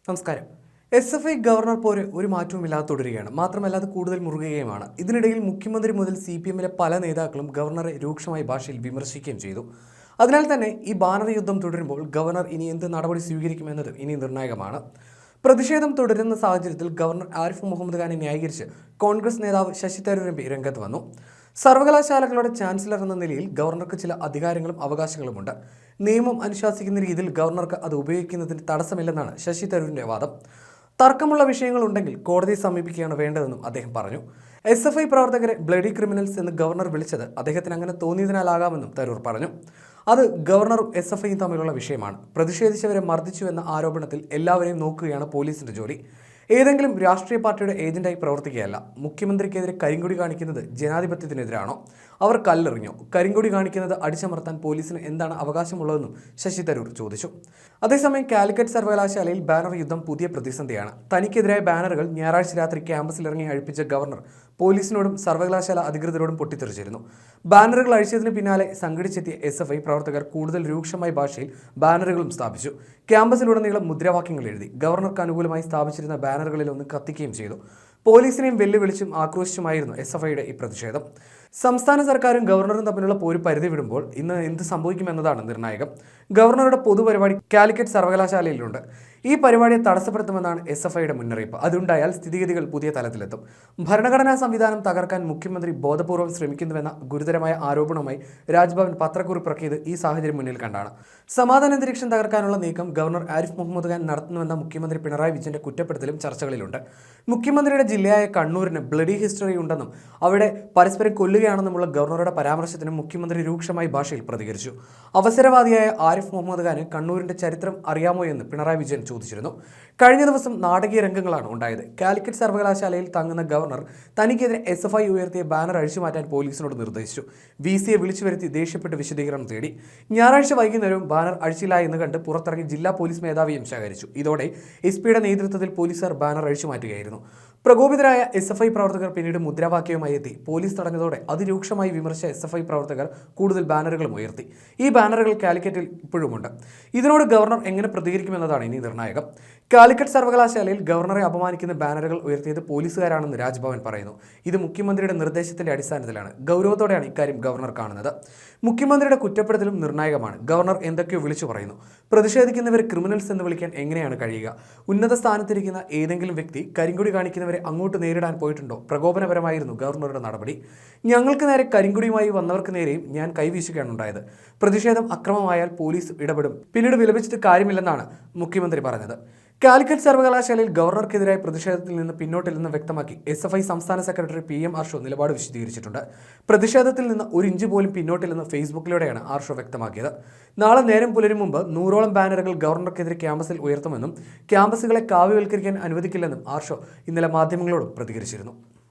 നമസ്കാരം. SFI governor പോര് ഒരു മാറ്റവുമില്ലാതെ തുടരുകയാണ്. മാത്രമല്ല അത് കൂടുതൽ മുറുകുകയുമാണ്. ഇതിനിടയിൽ മുഖ്യമന്ത്രി മുതൽ CPM-ലെ പല നേതാക്കളും ഗവർണറെ രൂക്ഷമായ ഭാഷയിൽ വിമർശിക്കുകയും ചെയ്തു. അതിനാൽ തന്നെ ഈ ബാനർ യുദ്ധം തുടരുമ്പോൾ ഗവർണർ ഇനി എന്ത് നടപടി സ്വീകരിക്കുമെന്നത് ഇനി നിർണായകമാണ്. പ്രതിഷേധം തുടരുന്ന സാഹചര്യത്തിൽ ഗവർണർ ആരിഫ് മുഹമ്മദ് ഖാനെ ന്യായീകരിച്ച് കോൺഗ്രസ് നേതാവ് ശശി തരൂർ MP രംഗത്ത് വന്നു. സർവകലാശാലകളുടെ ചാൻസലർ എന്ന നിലയിൽ ഗവർണർക്ക് ചില അധികാരങ്ങളും അവകാശങ്ങളുമുണ്ട്. നിയമം അനുശാസിക്കുന്ന രീതിയിൽ ഗവർണർക്ക് അത് ഉപയോഗിക്കുന്നതിന് തടസ്സമില്ലെന്നാണ് ശശി തരൂരിന്റെ വാദം. തർക്കമുള്ള വിഷയങ്ങളുണ്ടെങ്കിൽ കോടതിയെ സമീപിക്കുകയാണ് വേണ്ടതെന്നും അദ്ദേഹം പറഞ്ഞു. SFI പ്രവർത്തകരെ ബ്ലഡി ക്രിമിനൽസ് എന്ന് ഗവർണർ വിളിച്ചത് അദ്ദേഹത്തിന് അങ്ങനെ തോന്നിയതിനാലാകാമെന്നും തരൂർ പറഞ്ഞു. അത് ഗവർണറും SFIയും തമ്മിലുള്ള വിഷയമാണ്. പ്രതിഷേധിച്ചവരെ മർദ്ദിച്ചു എന്ന ആരോപണത്തിൽ എല്ലാവരെയും നോക്കുകയാണ് പോലീസിന്റെ ജോലി. ഏതെങ്കിലും രാഷ്ട്രീയ പാർട്ടിയുടെ ഏജന്റായി പ്രവർത്തിക്കുകയല്ല. മുഖ്യമന്ത്രിക്കെതിരെ കരിങ്കൊടി കാണിക്കുന്നത് ജനാധിപത്യത്തിനെതിരാണോ? അവർ കല്ലെറിഞ്ഞോ? കരിങ്കൊടി കാണിക്കുന്നത് അടിച്ചമർത്താൻ പോലീസിന് എന്താണ് അവകാശമുള്ളതെന്നും ശശി തരൂർ ചോദിച്ചു. അതേസമയം കാലിക്കറ്റ് സർവകലാശാലയിൽ ബാനർ യുദ്ധം പുതിയ പ്രതിസന്ധിയാണ്. തനിക്കെതിരായ ബാനറുകൾ ഞായറാഴ്ച രാത്രി ക്യാമ്പസിലിറങ്ങി അഴിപ്പിച്ച ഗവർണർ പോലീസിനോടും സർവകലാശാല അധികൃതരോടും പൊട്ടിത്തെറിച്ചിരുന്നു. ബാനറുകൾ അഴിച്ചതിന് പിന്നാലെ സംഘടിച്ചെത്തിയ SFI പ്രവർത്തകർ കൂടുതൽ രൂക്ഷമായ ഭാഷയിൽ ബാനറുകളും സ്ഥാപിച്ചു. ക്യാമ്പസിലുടനീളം മുദ്രാവാക്യങ്ങൾ എഴുതി. ഗവർണർക്ക് അനുകൂലമായി സ്ഥാപിച്ചിരുന്ന ബാനറുകളിലൊന്ന് കത്തിക്കുകയും ചെയ്തു. പോലീസിനെയും വെല്ലുവിളിച്ചും ആക്രോശിച്ചുമായിരുന്നു SFIയുടെ ഈ പ്രതിഷേധം. സംസ്ഥാന സർക്കാരും ഗവർണറും തമ്മിലുള്ള പോര് പരിധി വിടുമ്പോൾ ഇന്ന് എന്ത് സംഭവിക്കുമെന്നതാണ് നിർണായകം. ഗവർണറുടെ പൊതുപരിപാടി കാലിക്കറ്റ് സർവകലാശാലയിലുണ്ട്. ഈ പരിപാടിയെ തടസ്സപ്പെടുത്തുമെന്നാണ് SFIയുടെ മുന്നറിയിപ്പ്. അതുണ്ടായാൽ സ്ഥിതിഗതികൾ പുതിയ തലത്തിലെത്തും. ഭരണഘടനാ സംവിധാനം തകർക്കാൻ മുഖ്യമന്ത്രി ബോധപൂർവ്വം ശ്രമിക്കുന്നുവെന്ന ഗുരുതരമായ ആരോപണവുമായി രാജ്ഭവൻ പത്രക്കുറിപ്പിറക്കിയത് ഈ സാഹചര്യം മുന്നിൽ കണ്ടാണ്. സമാധാന അന്തരീക്ഷം തകർക്കാനുള്ള നീക്കം ഗവർണർ ആരിഫ് മുഹമ്മദ് ഖാൻ നടത്തുന്നുവെന്ന മുഖ്യമന്ത്രി പിണറായി വിജയന്റെ കുറ്റപ്പെടുത്തലും ചർച്ചകളിലുണ്ട്. മുഖ്യമന്ത്രിയുടെ ജില്ലയായ കണ്ണൂരിന് ബ്ലഡി ഹിസ്റ്ററി ഉണ്ടെന്നും അവിടെ പരസ്പരം കൊല്ലുകയാണെന്നുമുള്ള ഗവർണറുടെ പരാമർശത്തിന് മുഖ്യമന്ത്രി രൂക്ഷമായ ഭാഷയിൽ പ്രതികരിച്ചു. അവസരവാദിയായ ആരിഫ് മുഹമ്മദ് ഖാന് കണ്ണൂരിന്റെ ചരിത്രം അറിയാമോ എന്ന് പിണറായി വിജയൻ ചോദിച്ചിരുന്നു. കഴിഞ്ഞ ദിവസം നാടകീയ രംഗങ്ങളാണ് ഉണ്ടായത്. കാലിക്കറ്റ് സർവകലാശാലയിൽ തങ്ങുന്ന ഗവർണർ തനിക്കെതിരെ SFI ഉയർത്തിയ ബാനർ അഴിച്ചുമാറ്റാൻ പോലീസിനോട് നിർദ്ദേശിച്ചു. VCയെ വിളിച്ചു വരുത്തി ദേഷ്യപ്പെട്ട് വിശദീകരണം തേടി. ഞായറാഴ്ച വൈകുന്നേരവും ബാനർ അഴിച്ചില്ല എന്ന് കണ്ട് പുറത്തിറങ്ങി ജില്ലാ പോലീസ് മേധാവിയും ശകാരിച്ചു. ഇതോടെ SPയുടെ നേതൃത്വത്തിൽ പോലീസുകാർ ബാനർ അഴിച്ചുമാറ്റുകയായിരുന്നു. പ്രകോപിതരായ SFI പ്രവർത്തകർ പിന്നീട് മുദ്രാവാക്യവുമായി എത്തി. പോലീസ് തടഞ്ഞതോടെ അതിരൂക്ഷമായി വിമർശിച്ച SFI പ്രവർത്തകർ കൂടുതൽ ബാനറുകളും ഉയർത്തി. ഈ ബാനറുകൾ കാലിക്കറ്റിൽ ഇപ്പോഴുമുണ്ട്. ഇതിനോട് ഗവർണർ എങ്ങനെ പ്രതികരിക്കുമെന്നതാണ് ഇനി നിർണായകം. കാലിക്കറ്റ് സർവകലാശാലയിൽ ഗവർണറെ അപമാനിക്കുന്ന ബാനറുകൾ ഉയർത്തിയത് പോലീസുകാരാണെന്ന് രാജ്ഭവൻ പറയുന്നു. ഇത് മുഖ്യമന്ത്രിയുടെ നിർദ്ദേശത്തിന്റെ അടിസ്ഥാനത്തിലാണ്. ഗൗരവത്തോടെയാണ് ഇക്കാര്യം ഗവർണർ കാണുന്നത്. മുഖ്യമന്ത്രിയുടെ കുറ്റപ്പെടുത്തലും നിർണായകമാണ്. ഗവർണർ എന്തൊക്കെയോ വിളിച്ചു പറയുന്നു. പ്രതിഷേധിക്കുന്നവരെ ക്രിമിനൽസ് എന്ന് വിളിക്കാൻ എങ്ങനെയാണ് കഴിയുക? ഉന്നത സ്ഥാനത്തിരിക്കുന്ന ഏതെങ്കിലും വ്യക്തി കരിങ്കൊടി കാണിക്കുന്നവരെ അങ്ങോട്ട് നേരിടാൻ പോയിട്ടുണ്ടോ? പ്രകോപനപരമായിരുന്നു ഗവർണറുടെ നടപടി. ഞങ്ങൾക്ക് നേരെ കരിങ്കൊടിയുമായി വന്നവർക്ക് നേരെയും ഞാൻ കൈവീശുകയാണ് ഉണ്ടായത്. പ്രതിഷേധം അക്രമമായാൽ പോലീസ് ഇടപെടും. പിന്നീട് വിലപിച്ചിട്ട് കാര്യമില്ലെന്നാണ് മുഖ്യമന്ത്രി പറഞ്ഞത്. കാലിക്കറ്റ് സർവകലാശാലയിൽ ഗവർണർക്കെതിരായ പ്രതിഷേധത്തിൽ നിന്ന് പിന്നോട്ടില്ലെന്ന് വ്യക്തമാക്കി SFI സംസ്ഥാന സെക്രട്ടറി PM ആർഷോ നിലപാട് വിശദീകരിച്ചിട്ടുണ്ട്. പ്രതിഷേധത്തിൽ നിന്ന് ഒരു ഇഞ്ച് പോലും പിന്നോട്ടില്ലെന്ന് ഫേസ്ബുക്കിലൂടെയാണ് ആർഷോ വ്യക്തമാക്കിയത്. നാളെ നേരം പുലരും മുമ്പ് 100ഓളം ബാനറുകൾ ഗവർണർക്കെതിരെ ക്യാമ്പസിൽ ഉയർത്തുമെന്നും ക്യാമ്പസുകളെ കാവ്യവൽക്കരിക്കാൻ അനുവദിക്കില്ലെന്നും ആർഷോ ഇന്നലെ മാധ്യമങ്ങളോട് പ്രതികരിച്ചിരുന്നു.